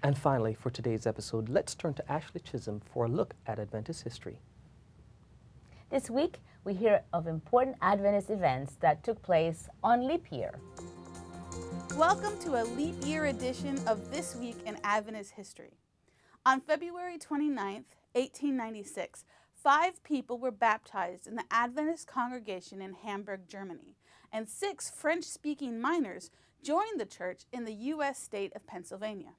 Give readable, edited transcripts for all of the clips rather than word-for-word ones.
And finally, for today's episode, let's turn to Ashley Chisholm for a look at Adventist history. This week, we hear of important Adventist events that took place on leap year. Welcome to a leap year edition of This Week in Adventist History. On February 29th, 1896, 5 people were baptized in the Adventist congregation in Hamburg, Germany, and 6 French-speaking miners joined the church in the U.S. state of Pennsylvania.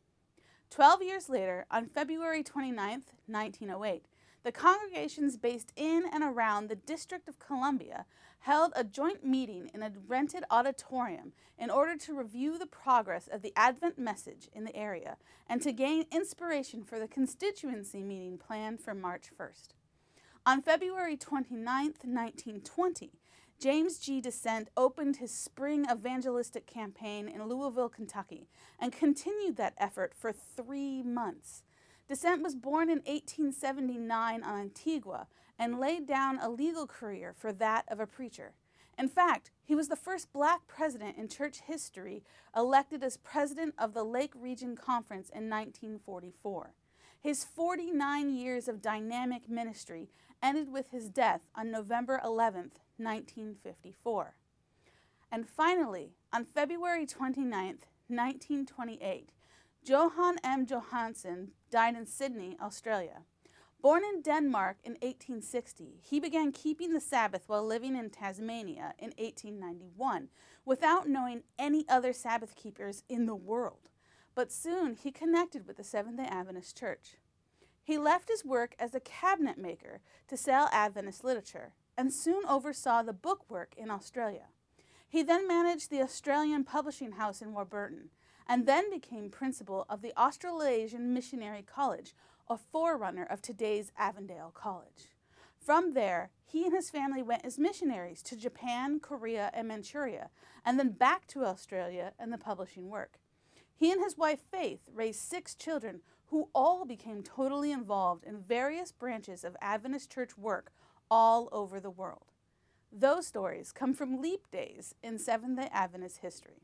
12 years later, on February 29th, 1908, the congregations based in and around the District of Columbia held a joint meeting in a rented auditorium in order to review the progress of the Advent message in the area and to gain inspiration for the constituency meeting planned for March 1st. On February 29th, 1920, James G. Descent opened his spring evangelistic campaign in Louisville, Kentucky, and continued that effort for 3 months. Descent was born in 1879 on Antigua and laid down a legal career for that of a preacher. In fact, he was the first black president in church history elected as president of the Lake Region Conference in 1944. His 49 years of dynamic ministry ended with his death on November 11th, 1954. And finally, on February 29th, 1928, Johann M. Johansen died in Sydney, Australia. Born in Denmark in 1860, he began keeping the Sabbath while living in Tasmania in 1891 without knowing any other Sabbath keepers in the world. But soon he connected with the Seventh-day Adventist Church. He left his work as a cabinet maker to sell Adventist literature and soon oversaw the book work in Australia. He then managed the Australian publishing house in Warburton and then became principal of the Australasian Missionary College, a forerunner of today's Avondale College. From there, he and his family went as missionaries to Japan, Korea, and Manchuria, and then back to Australia and the publishing work. He and his wife Faith raised 6 children who all became totally involved in various branches of Adventist church work all over the world. Those stories come from leap days in Seventh-day Adventist history.